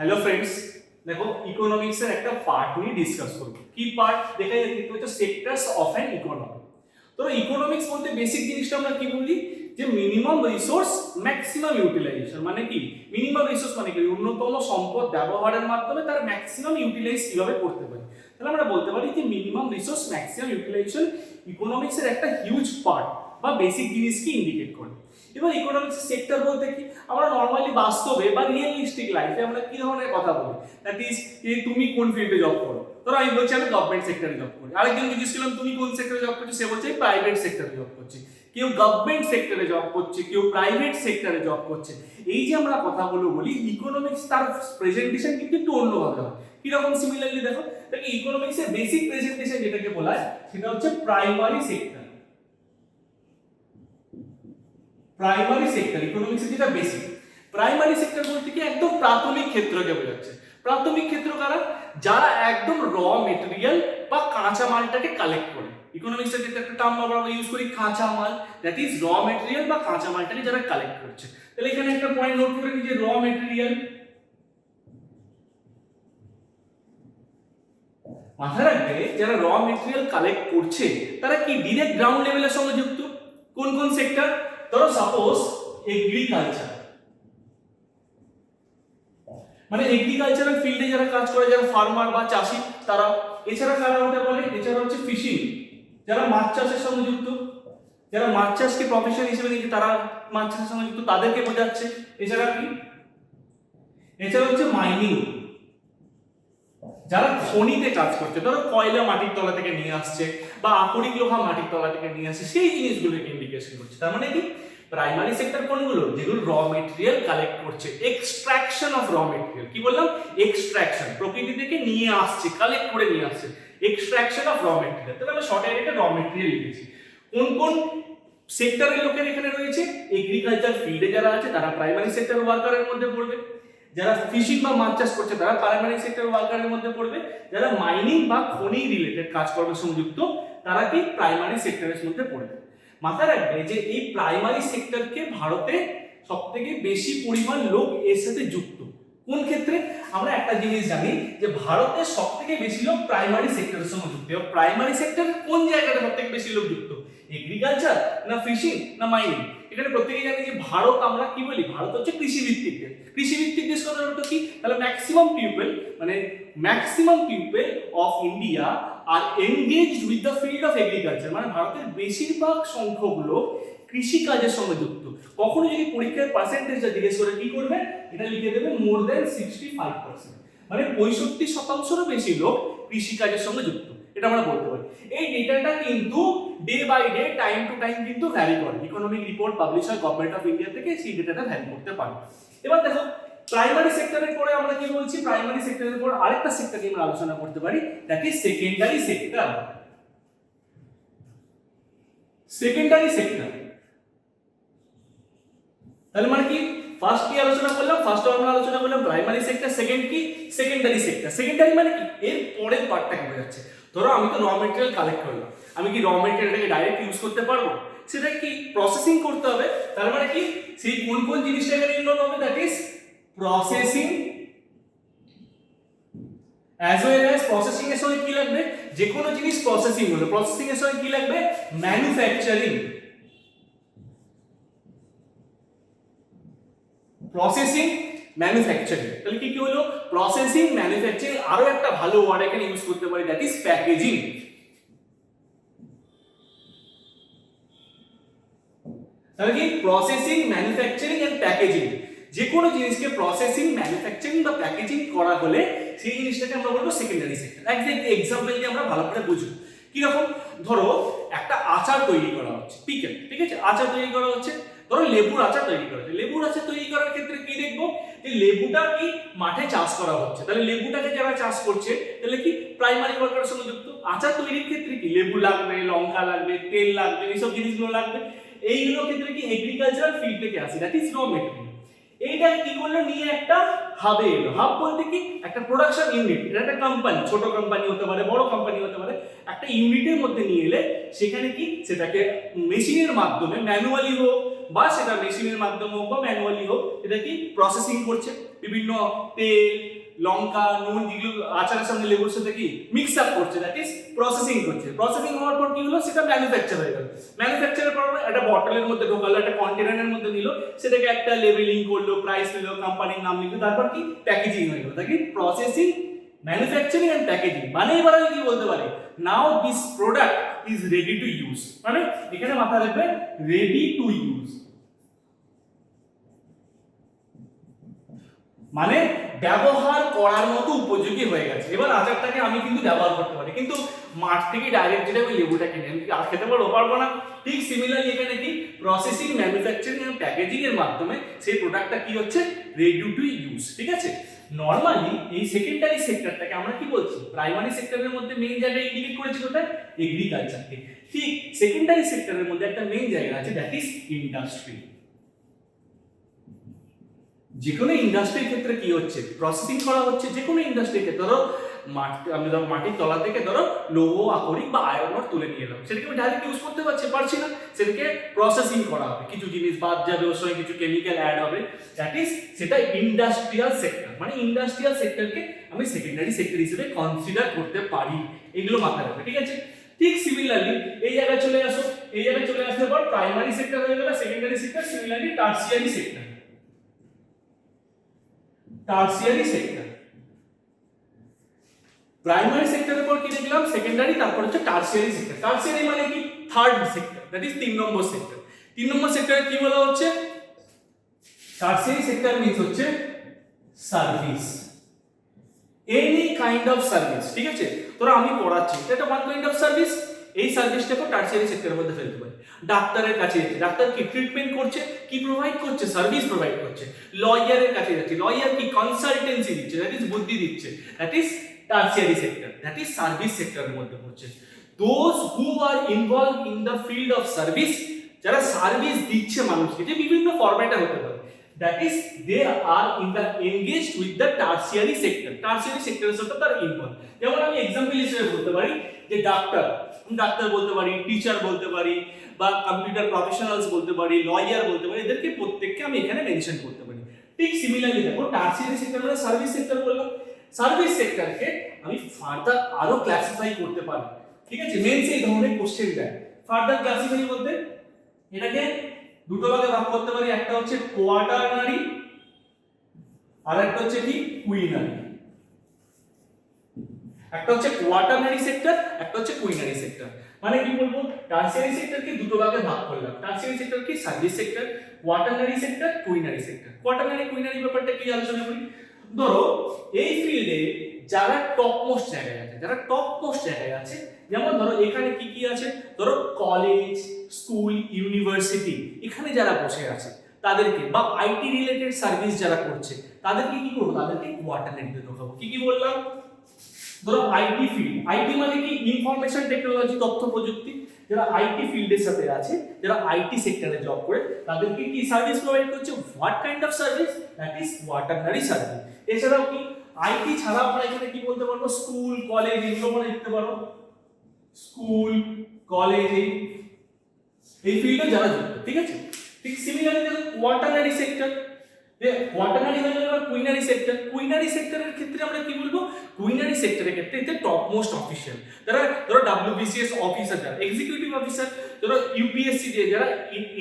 Hello friends, দেখো ইকোনমিক্সের একটা part নিয়ে ডিসকাস করব। কি পার্ট? দেখা যাচ্ছে হচ্ছে সেক্টরস অফ অ্যান ইকোনমি। তো ইকোনমিক্স বলতে বেসিক জিনিসটা আমরা কি বলি, যে মিনিমাম রিসোর্স ম্যাক্সিমাম ইউটিলাইজেশন। মানে কি মিনিমাম রিসোর্স মানে কি ন্যূনতম সম্পদ ব্যবহারের মাধ্যমে তার ম্যাক্সিমাম ইউটিলাইজ কিভাবে করতে পারি। তাহলে আমরা বলতে পারি যে মিনিমাম রিসোর্স ম্যাক্সিমাম ইউটিলাইজেশন ইকোনমিক্সের একটা হিউজ পার্ট বা বেসিক জিনিসকে ইন্ডিকেট করে। এবার ইকোনমিক্স সেক্টর বলতে কি, আমরা নর্মালি বাস্তবে বা রিয়েলিস্টিক লাইফে আমরা কি ধরনের কথা বলি, দ্যাট ইজ যে তুমি কোন ফিল্ডে জব করো। ধরো আমি বলছি আমি গভর্নমেন্ট সেক্টরে জব করি, আরেকজন জিজ্ঞেস করলাম তুমি কোন সেক্টরে জব করছো, সে বলছে প্রাইভেট সেক্টরে জব করছি। কেউ গভর্নমেন্ট সেক্টরে জব করছে, কেউ প্রাইভেট সেক্টরে জব করছে। এই যে আমরা কথাগুলো বলি, ইকোনমিক্স তার প্রেজেন্টেশন কিন্তু একটু অন্যভাবে হয়। কিরকম? সিমিলারলি দেখো ইকোনমিক্সের বেসিক প্রেজেন্টেশন যেটাকে বলা হয় সেটা হচ্ছে প্রাইমারি সেক্টর। প্রাইমারি সেক্টর ইকোনমিক্সের যেটা বেসিক। প্রাইমারি সেক্টর বলতে কি একদম প্রাথমিক ক্ষেত্রকে বোঝাচ্ছে। প্রাথমিক ক্ষেত্র কারা? যারা একদম র মেটেরিয়াল বা কাঁচা মালটাকে কালেক্ট করে। ইকোনমিক্সের ক্ষেত্রে একটা টার্ম আমরা ইউজ করি কাঁচা মাল, দ্যাট ইজ র মেটেরিয়াল বা কাঁচা মালটাকে যারা কালেক্ট করছে। তাহলে এখানে একটা পয়েন্ট নোট করে নিই যে র মেটেরিয়াল, মাথায় রাখবে যারা র মেটেরিয়াল কালেক্ট করছে তারা কি ডিরেক্ট গ্রাউন্ড লেভেলের সঙ্গে যুক্ত। কোন কোন সেক্টর? ধরো সাপোজ এগ্রিকালচার, মানে এগ্রিকালচারাল ফিল্ডে যারা কাজ করে, যারা ফার্মার বা চাষি তারা। এছাড়া কারা হতে পারে? এছাড়া হচ্ছে ফিশিং, যারা মাছ চাষের সঙ্গে যুক্ত, যারা মাছ চাষকে প্রফেশন হিসেবে নিয়ে তারা মাছ চাষের সঙ্গে যুক্ত, তাদেরকে বোঝাচ্ছে। এছাড়া কি? এছাড়া হচ্ছে মাইনিং, যারা খনিতে কাজ করছে, ধরো কয়লা মাটির তলা থেকে নিয়ে আসছে বা আকরিক লোহা মাটির তলা থেকে নিয়ে আসছে, সেই জিনিসগুলোকে ইন্ডিকেশন করছে। তার মানে কি প্রাইমারি সেক্টর কোনগুলো? যেগুলো র মেটেরিয়াল কালেক্ট করছে, এক্সট্রাকশন অফ র মেটেরিয়াল। কি বললাম? এক্সট্রাকশন, প্রকৃতি থেকে নিয়ে আসছে, কালেক্ট করে নিয়ে আসছে, এক্সট্রাকশন অফ র মেটেরিয়াল। তাহলে আমরা শর্ট এটা র মেটেরিয়াল লিখেছি। কোন কোন সেক্টরের লোকের এখানে রয়েছে? এগ্রিকালচার ফিল্ডে যারা আছে তারা প্রাইমারি সেক্টর ওয়ার্কারের মধ্যে পড়বে। যারা ফিশিং বা মাছ চাষ করছে তারা প্রাইমারি সেক্টর ওয়ার্কারের মধ্যে পড়বে। যারা মাইনিং বা খনি রিলেটেড কাজকর্মের সঙ্গে যুক্ত তারা কি প্রাইমারি সেক্টরের মধ্যে পড়বে। মাথায় রাখবে যে এই প্রাইমারি সেক্টরকে ভারতে সবথেকে বেশি পরিমাণ লোক এর সাথে যুক্ত। কোন ক্ষেত্রে? আমরা একটা জিনিস জানি যে ভারতের সবথেকে বেশি লোক প্রাইমারি সেক্টরের সঙ্গে যুক্ত। প্রাইমারি সেক্টরের কোন জায়গাটা সবথেকে বেশি লোক যুক্ত? এগ্রিকালচার না ফিশিং না মাইনিং? এখানে প্রত্যেকেই জানি যে ভারত, আমরা কি বলি, ভারত হচ্ছে কৃষিভিত্তিক দেশ। কৃষিভিত্তিক দেশ কথার অর্থ কি? তাহলে maximum people of India R engaged with the field of agriculture. মানে ভারতের বেশিরভাগ সংখ্যক লোক কৃষি কাজের সঙ্গে যুক্ত। কখনো যদি পরীক্ষার পার্সেন্টেজটা জিজ্ঞেস করে কি করবে? এটা লিখে দেবে মোর দেন 65%, মানে 65%-রও বেশি লোক কৃষি কাজের সঙ্গে যুক্ত। এটা আমরা বলতে পারি। এই ডেটাটা কিন্তু day by day, time to time কিন্তু ভ্যারি করে। ইকোনমিক রিপোর্ট পাবলিশ হয় গভর্নমেন্ট অফ ইন্ডিয়া থেকে, সেই ডেটাটা ভ্যারি করতে পারে। এবার দেখো প্রাইমারি সেক্টরের পরে আমরা কি বলছি? প্রাইমারি সেক্টরের পর আরেকটা সেক্টর নিয়ে আমরা আলোচনা করতে পারি, that is secondary sector. Secondary sector তাহলে মানে কি? ফার্স্ট কি আলোচনা করলাম? ফার্স্ট আমরা আলোচনা করলাম প্রাইমারি সেক্টর। সেকেন্ড কি? Secondary sector. সেকেন্ডারি মানে কি? এর পরের পার্টটাকে বোঝাচ্ছে। ধরো আমি তো র মেটেরিয়াল কালেক্ট করলাম, আমি কি র মেটেরিয়ালটাকে ডাইরেক্ট ইউজ করতে পারবো? সেটা কি প্রসেসিং করতে হবে। তার মানে কি সেই কোন কোন জিনিসটা এখানে ইনভলভ হবে? That is processing, as well as processing এর সঙ্গে কি লাগবে? যে কোনো জিনিস প্রসেসিং হলো, প্রসেসিং এর সঙ্গে কি লাগবে? ম্যানুফ্যাকচারিং। Processing, manufacturing. তাহলে কি কি হলো? Processing, manufacturing. আরো একটা ভালো ওয়ার্ড এখানে ইউজ করতে পারি, দ্যাট ইজ প্যাকেজিং। তাহলে কি প্রসেসিং, ম্যানুফ্যাকচারিং এন্ড প্যাকেজিং। যে কোনো জিনিসকে প্রসেসিং, ম্যানুফ্যাকচারিং বা প্যাকেজিং করা হলে সেই জিনিসটাকে আমরা বলবো সেকেন্ডারি সেক্টর। এক্সাম্পল দিয়ে আমরা ভালো করে বুঝবো। কি রকম? ধরো একটা আচার তৈরি করা হচ্ছে, পিকেল, ঠিক আছে? আচার তৈরি করা হচ্ছে, ধরো লেবুর আচার তৈরি করা হচ্ছে। লেবুর আচার তৈরি করার ক্ষেত্রে কি দেখবো? যে লেবুটা কি মাঠে চাষ করা হচ্ছে, তাহলে লেবুটাকে যারা চাষ করছে তাহলে কি প্রাইমারি ওয়ার্কারের সঙ্গে যুক্ত। আচার তৈরির ক্ষেত্রে কি লেবু লাগবে, লঙ্কা লাগবে, তেল লাগবে, এইসব জিনিসগুলো লাগবে। এইগুলো ক্ষেত্রে কি এগ্রিকালচারাল ফিল্ড থেকে আসে, দ্যাট ইজ র মেটেরিয়াল। এইটা কি করলো? নিয়ে একটা হাবে এলো। হাব বলতে কি? একটা প্রোডাকশন ইউনিট। এটা একটা কোম্পানি, ছোট কোম্পানি হতে পারে, বড় কোম্পানি হতে পারে। একটা ইউনিটের মধ্যে নিয়ে এলে সেখানে কি সেটাকে মেশিনের মাধ্যমে, ম্যানুয়ালি হোক বা সেটা মেশিনের মাধ্যমে হোক বা ম্যানুয়ালি হোক, এটা কি প্রসেসিং করছে। বিভিন্ন তেল, লঙ্কা, নুন যেগুলো আচারের সঙ্গে লেবুর সাথে কি মিক্স আপ করছে, দ্যাট ইজ প্রসেসিং করছে। প্রসেসিং হওয়ার পর কি হলো, সেটা ম্যানুফ্যাকচার হয়ে গেল। ম্যানুফ্যাকচারের পর একটা বটলের মধ্যে ঢোকালো, একটা কন্টেনারের মধ্যে নিল, সেটাকে একটা লেবেলিং করলো, প্রাইস নিল, কোম্পানির নাম লিখলো, তারপর কি প্যাকেজিং হয়ে গেল। তাকে প্রসেসিং, ম্যানুফ্যাকচারিং এন্ড প্যাকেজিং। মানে এবার আমি কি বলতে পারি, now this product is ready to use. মানে এখানে মাথায় রাখবে রেডি টু ইউজ, মানে ব্যবহার করার মতো উপযোগী হয়ে গেছে। এবার আচারটাকে আমি কিন্তু ব্যবহার করতে পারি, কিন্তু মাঠ থেকে ডাইরেক্ট যেটা আমি লেবুটা কিনে আমি আর খেতে পারবো না। ঠিক সিমিলারলি এখানে কি প্রসেসিং, ম্যানুফ্যাকচারিং এন্ড প্যাকেজিং এর মাধ্যমে সেই প্রোডাক্টটা কি হচ্ছে, রেডি টু ইউজ। ঠিক আছে, নরমালি এই সেকেন্ডারি সেক্টরটাকে আমরা কি বলছি, প্রাইমারি সেক্টরের মধ্যে মেইন জায়গায় ইন্ডিকেট করেছি কোথায়, এগ্রিকালচারকে। ঠিক সেকেন্ডারি সেক্টরের মধ্যে একটা মেইন জায়গা আছে, দ্যাট ইজ ইন্ডাস্ট্রি। যে কোনো ইন্ডাস্ট্রির ক্ষেত্রে কি হচ্ছে, প্রসেসিং করা হচ্ছে। যে কোনো ইন্ডাস্ট্রির ক্ষেত্রে ধরো আমি ধরো মাটির তলা থেকে ধরো লৌহ, আকরিক বা আয়রন অর তুলে নিয়ে এলাম, সেটাকে আমি ডাইরেক্ট ইউজ করতে পারছি না, সেটাকে প্রসেসিং করা হবে, কিছু জিনিস বাদ যাবে, ওর সঙ্গে কিছু কেমিক্যাল অ্যাড হবে, দ্যাট ইজ সেটা ইন্ডাস্ট্রিয়াল সেক্টর। মানে ইন্ডাস্ট্রিয়াল সেক্টরকে আমি সেকেন্ডারি সেক্টর হিসেবে কনসিডার করতে পারি, এগুলো মাথায় রাখবে। ঠিক আছে, ঠিক সিমিলারলি এই জায়গায় চলে আসো, এই জায়গায় চলে আসলে পর প্রাইমারি সেক্টর হয়ে গেল, secondary sector, similarly tertiary sector. Tertiary sector, primary সেক্টরের পর কি দেখলাম, সেকেন্ডারি, তারপর হচ্ছে টারসিয়ারি সেক্টর। টারসিয়ারি মানে কি, third sector, that is 3 number sector. 3 নম্বর সেক্টরে কি বলা হচ্ছে, টারসিয়ারি সেক্টর মিন্স হচ্ছে service, any kind of service. ঠিক আছে, তোরা আমি পড়াচ্ছি, এটা ওয়ান কাইন্ড অফ সার্ভিস, এই সার্ভিসটাকে টারসিয়ারি সেক্টরের মধ্যে ফেলতে পারি। ডাক্তারের কাছে যাচ্ছে, ডাক্তার কি ট্রিটমেন্ট করছে, কি প্রোভাইড করছে, সার্ভিস প্রোভাইড করছে। লয়ারের কাছে যাচ্ছে, লয়ার কি কনসালটেন্সি দিচ্ছে, দ্যাট ইজ বুদ্ধি দিচ্ছে, that is tertiary sector, that is service সেক্টরের মধ্যে পড়ছে। Those who are involve in the field of service, যারা সার্ভিস দিচ্ছে মানুষকে, যে বিভিন্ন ফরম্যাটে হতে পারে, that is they are in the engaged with the tertiary sector, tertiary sector এর সাথে তার ইনভলভ। যেমন আমি एग्जांपल হিসেবে বলতে পারি যে ডাক্তার বলতে পারি, টিচার বলতে পারি, বা কম্পিউটার প্রফেশনালস বলতে পারি, লয়ার বলতে পারি, এদেরকে প্রত্যেককে আমি এখানে মেনশন করতে পারি। ঠিক সিমিলারলি দেখো টারসিয়ারি সেক্টর মানে সার্ভিস সেক্টর বললাম, সার্ভিস সেক্টরকে আমি ফার্দার আরো ক্লাসিফাই করতে পারি। ঠিক আছে, মেনস এই ধরনের কোশ্চেন দেয়। ফার্দার ক্লাসিফাই বলতে এটাকে দুটো ভাগে ভাগ করতে পারি, একটা হচ্ছে কোয়াটারনারি আর একটা হচ্ছে কি কুইনারি। একটা হচ্ছে কোয়াটারনারি সেক্টর, একটা হচ্ছে কুইনারি সেক্টর। মানে কি বলবো, টারসিয়ারি সেক্টরকে দুটো ভাগে ভাগ করলাম। টারসিয়ারি সেক্টর কি service sector, quaternary sector, quinary sector. Quaternary quinary ব্যাপারটা কি আলোচনা করি। ধরো এই ফিল্ডে যারা টপ মোস্ট জায়গায় আছে, যেমন ধরো এখানে কি কি আছে, ধরো কলেজ, স্কুল, ইউনিভার্সিটি, এখানে যারা বসে আছে তাদেরকে, বা আইটি রিলেটেড সার্ভিস যারা করছে তাদেরকে কি করবো, তাদেরকে কোয়াটারনারিতে ঢোকাবো। কি বললাম, ধরো আইটি ফিল্ড, আইটি মানে কি ইনফরমেশন টেকনোলজি, তথ্য প্রযুক্তি, যারা আইটি ফিল্ডের সাথে আছে, যারা আইটি সেক্টরে জব করে, তাদেরকে কি সার্ভিস প্রোভাইড করছে, what kind of service, that is quaternary service. এছাড়াও কি আইটি ছাড়া আমরা এখানে কি বলতে পারবো, স্কুল, কলেজ, এগুলো মানে লিখতে পারো, স্কুল, কলেজ, এই ফিল্ডে যারা যুক্ত। ঠিক আছে, ঠিক সিমিলারলি দেখো কোয়াটারনারি সেক্টর, কোয়াটারনারি হয়ে গেল কুইনারি সেক্টর। কুইনারি সেক্টরের ক্ষেত্রে আমরা কি বলবো, কুইনারি সেক্টরের ক্ষেত্রে এতে টপ মোস্ট অফিশিয়াল যারা, ধরো ডব্লিউবিসিএস অফিসার, যারা এক্সিকিউটিভ অফিসার, ধরো ইউপিএসসি দিয়ে যারা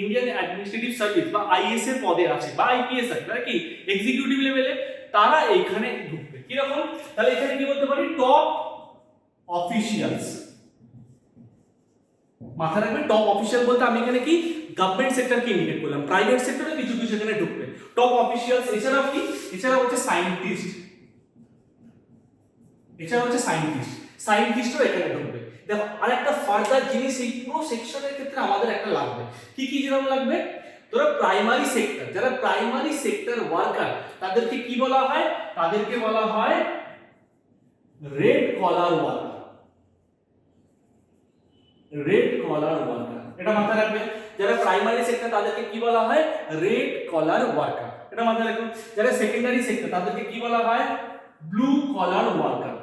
ইন্ডিয়ান অ্যাডমিনিস্ট্রেটিভ সার্ভিস বা আইএস এর পদে আছে, বা আইপিএস আছে, তারা কি এক্সিকিউটিভ লেভেলে, তারা এইখানে ঢুকবে। কিরকম, তাহলে এখানে কি বলতে পারি, টপ অফিশিয়ালস। মাথা রাখবেন, টপ অফিশিয়াল বলতে আমি এখানে কি গভর্নমেন্ট সেক্টরকে ইন্ডিকেট করলাম, প্রাইভেট সেক্টরে কিছু কিছু এখানে ঢুকবে। টপ অফিশিয়ালস, এছাড়াও কি, এছাড়া হচ্ছে সায়েন্টিস্ট, সায়েন্টিস্টও এখানে ঢুকবে। দেখো আরেকটা ফার্দার জিনিস এই পুরো সেকশনের ক্ষেত্রে আমাদের একটা লাগবে, কি কি যেরকম লাগবে, ধরো প্রাইমারি সেক্টর, যারা প্রাইমারি সেক্টর ওয়ার্কার, তাদেরকে কি বলা হয়, তাদেরকে বলা হয় red collar worker, red collar worker, এটা মাথায় রাখবে। যারা প্রাইমারি সেক্টর তাদেরকে কি বলা হয়, রেড কলার ওয়ার্কার, এটা মাথায় রাখবে। যারা সেকেন্ডারি সেক্টর তাদেরকে কি বলা হয়, blue collar worker,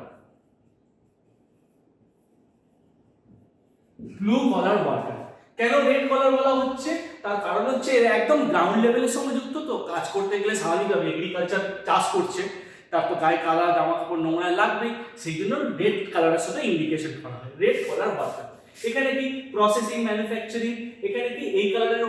blue collar worker. কেন রেড কলার বলা হচ্ছে? তার কারণ হচ্ছে এরা একদম গ্রাউন্ড লেভেলের সঙ্গে যুক্ত, তো কাজ করতে গেলে স্বাভাবিকভাবে এগ্রিকালচার চাষ করছে, তার তো গায়ে কালার জামা কাপড় নোংরা লাগবেই, সেই জন্য রেড কালারের সাথে ইন্ডিকেশন করা হয় রেড কলার ওয়ার্কার। এখানে কি প্রসেসিং, ম্যানুফ্যাকচারিং, এখানে কি এই কালারের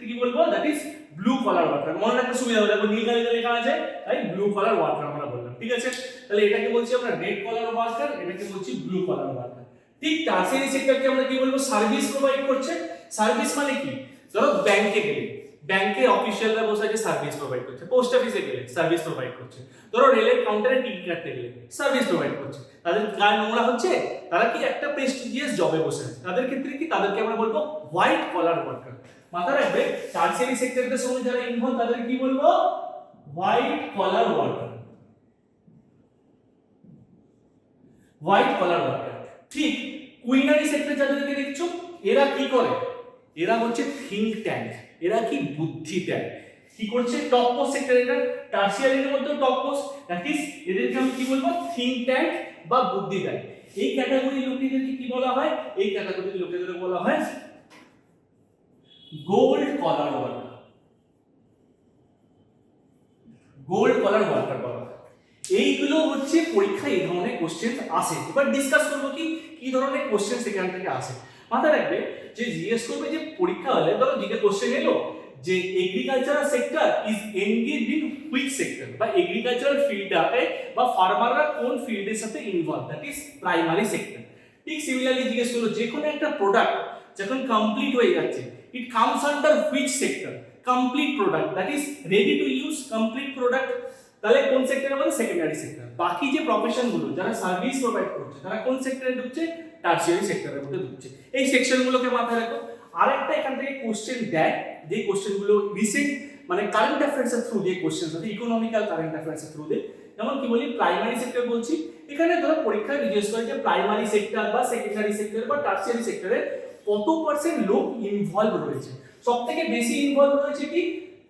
কি বলবো, that is blue collar worker. মনে রাখতে সুবিধা হবে, দেখো নীল কালিতে লেখা আছে তাই ব্লু কলার ওয়ার্কার আমরা বললাম, ঠিক আছে? তাহলে এটাকে বলছি আমরা রেড কলার ওয়ার্কার, এটাকে বলছি ব্লু কলার ওয়ার্কার। ঠিক টার্সিয়ারি সেক্টরকে আমরা কি বলবো, সার্ভিস প্রোভাইড করছে। সার্ভিস মানে কি, ধরো ব্যাংকে গেলে, ব্যাংকে অফিসিয়ালরা বসে আছে সার্ভিস প্রোভাইড করছে, পোস্ট অফিসে গেলে সার্ভিস প্রোভাইড করছে, ধরো রেলের কাউন্টারে টিকিট কাটতে গেলে সার্ভিস প্রোভাইড করছে। তাদের গায়ে নোংরা হচ্ছে, তারা কি একটা প্রেস্টিজিয়াস জবে বসে আছে, তাদের ক্ষেত্রে কি তাদেরকে আমরা বলবো হোয়াইট কলার ওয়ার্কার। মাথা রাখবে টার্সিয়ারি সেক্টরের সঙ্গে যারা ইনভলভ তাদের কি বলবো, white collar worker, white collar worker. ঠিক কুইনারি সেক্টর যাদেরকে দেখছো, এরা কি করে, এরা হচ্ছে থিঙ্ক ট্যাঙ্ক, এরা কি বুদ্ধি দেয়, কি করছে টপ পোস্ট সেক্টর, এটা টার্সিয়ারির মধ্যে টপ পোস্ট, দ্যাট ইজ এদেরকে আমি কি বলবো, থিঙ্ক ট্যাঙ্ক বা বুদ্ধি দেয়। এই ক্যাটাগরির লোকেদেরকে কি বলা হয়, এই ক্যাটাগরির লোকেদের বলা হয় gold collar worker, gold collar worker বলা হয়। এইগুলো হচ্ছে পরীক্ষায় এই ধরনের কোশ্চেন আসে। এবার ডিসকাস করবো কি কি ধরনের কোশ্চেন সেখান থেকে আসে। মাথায় রাখবে যে জিজ্ঞেস করবে যে পরীক্ষা হলে ধরো যেটা কোশ্চেন এলো যে agricultural sector is engaged in which sector, বা এগ্রিকালচারাল ফিল্ডে বা ফার্মাররা কোন ফিল্ডের সাথে involve, that is primary sector. ঠিক সিমিলারলি জিজ্ঞেস করলো যে কোনো একটা প্রোডাক্ট যখন কমপ্লিট হয়ে যাচ্ছে, it comes under which sector, complete product, that is ready to use complete product, তাহলে কোন সেক্টরে বলে, সেকেন্ডারি সেক্টর। বাকি যে প্রফেশন গুলো যারা সার্ভিস প্রোভাইড করছে তারা কোন সেক্টরে ঢুকছে, টার্সিয়ারি সেক্টরের মধ্যে ঢুকছে। এই সেকশনগুলোকে মাথায় রাখো। আরেকটা এখান থেকে কোশ্চেন দেয়, যে কোশ্চেনগুলো রিসেন্ট মানে কারেন্ট অ্যাফেয়ার্স এর থ্রু দিয়ে কোশ্চেন আছে, ইকোনমিক্যাল কারেন্ট অ্যাফেয়ার্স এর থ্রু দিয়ে। যেমন কি বলি, প্রাইমারি সেক্টর বলছি, এখানে ধরো পরীক্ষায় জিজ্ঞেস করে যে প্রাইমারি সেক্টর বা সেকেন্ডারি সেক্টর বা টার্সিয়ারি সেক্টরে কত পার্সেন্ট লোক ইনভলভ রয়েছে। সবথেকে বেশি ইনভলভ রয়েছে কি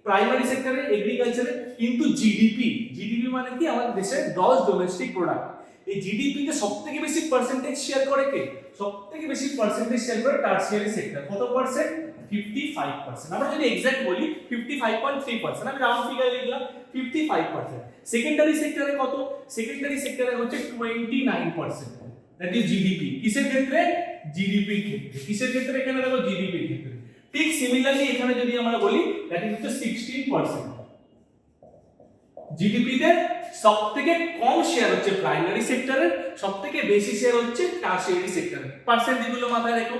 প্রাইমারি সেক্টরে, এগ্রিকালচারে, কিন্তু জিডিপি, জিডিপি মানে কি আমাদের দেশের গ্রস ডোমেস্টিক প্রোডাক্ট, এই জিডিপি তে সবথেকে বেশি পার্সেন্টেজ শেয়ার করে কে, সবথেকে বেশি পার্সেন্টেজ শেয়ার করে টার্সিয়ারি সেক্টর। কত পার্সেন্ট, 55%। আমরা যদি এক্সাক্ট বলি 55.3%, আমি রাউন্ড ফিগার লিখলাম 55%। সেকেন্ডারি সেক্টরে কত, সেকেন্ডারি সেক্টরে হচ্ছে 29%, দ্যাট ইজ জিডিপি। কিসের ক্ষেত্রে, জিডিপি ক্ষেত্রে। কিসের ক্ষেত্রে, এখানে দেখো জিডিপি ক্ষেত্রে। ঠিক সিমিলারলি এখানে যদি আমরা বলি দ্যাট ইজ হচ্ছে 16%। জিডিপি তে সবথেকে কম শেয়ার হচ্ছে প্রাইমারি সেক্টরের, সবথেকে বেশি শেয়ার হচ্ছে টারশিয়ারি সেক্টরের। পার্সেন্টেজ গুলো মাথায় রেখো।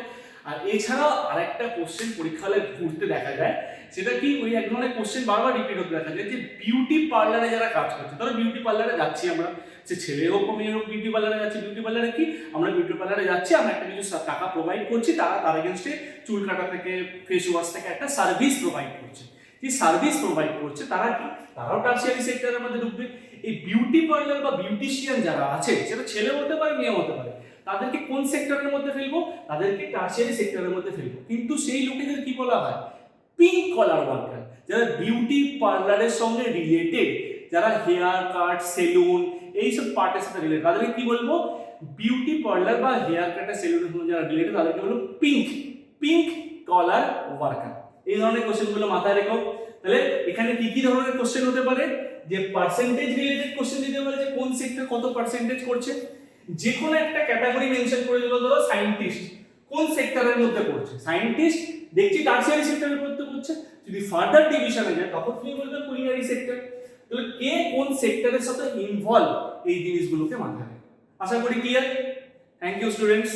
আর এছাড়াও আরেকটা কোশ্চেন পরীক্ষা হলে ঘুরতে দেখা যায়, সেটা কি ওই এক ধরনের কোশ্চেন বারবার রিপিট হতে দেখা যায় যে বিউটি পার্লারে যারা কাজ করছে, ধরো বিউটি পার্লারে যাচ্ছি আমরা, সে ছেলে হোক মেয়ে হোক, বিউটি পার্লারে যাচ্ছে। বিউটি পার্লারে কি আমরা বিউটি পার্লারে যাচ্ছি, আমরা একটা কিছু টাকা প্রোভাইড করছি, তারা তার এগেইনস্টে চুল কাটা থেকে ফেস ওয়াশ থেকে একটা সার্ভিস প্রোভাইড করছে। যে সার্ভিস প্রোভাইড করছে তারা কি, তারাও টারশিয়ারি সেক্টরের মধ্যে ঢুকবে। এই বিউটি পার্লার বা বিউটিশিয়ান যারা আছে, সেটা ছেলে হতে পারে মেয়ে হতে পারে, তাদেরকে কোন সেক্টরের মধ্যে ফেলবো, তাদেরকে টারশিয়ারি সেক্টরের মধ্যে ফেলবো। কিন্তু সেই লোকেদের কি বলা হয়, পিঙ্ক কলার ওয়ার্কার, যারা বিউটি পার্লারের সঙ্গে রিলেটেড, যারা হেয়ার কাট, সেলুন এইসব পার্টের সাথে রিলেটেড, তাদেরকে কি বলবো, বিউটি পার্লার বা হেয়ার কাটের সেলুনের সঙ্গে যারা রিলেটেড তাদেরকে বলবো পিঙ্ক কলার ওয়ার্কার। এই ধরনের কোশ্চেনগুলো মাথায় রেখো। তাহলে এখানে কি কি ধরনের কোশ্চেন হতে পারে, যে পার্সেন্টেজ রিলেটেড কোশ্চেন দিতে পারে, যে কোন সেক্টর কত পার্সেন্টেজ করছে, যে কোনো একটা ক্যাটাগরি মেনশন করে দিল, ধরো সায়েন্টিস্ট কোন সেক্টরের মধ্যে পড়ছে, সায়েন্টিস্ট দেখছি টারশিয়ারি সেক্টরের মধ্যে পড়ছে। যদি ফার্দার ডিভিশনে যায় তখন তুমি বলবে কুইনারি সেক্টর। তাহলে কে কোন সেক্টরের সাথে ইনভলভ, এই জিনিসগুলোকে মাথায় রাখো। আশা করি ক্লিয়ার। Thank you students.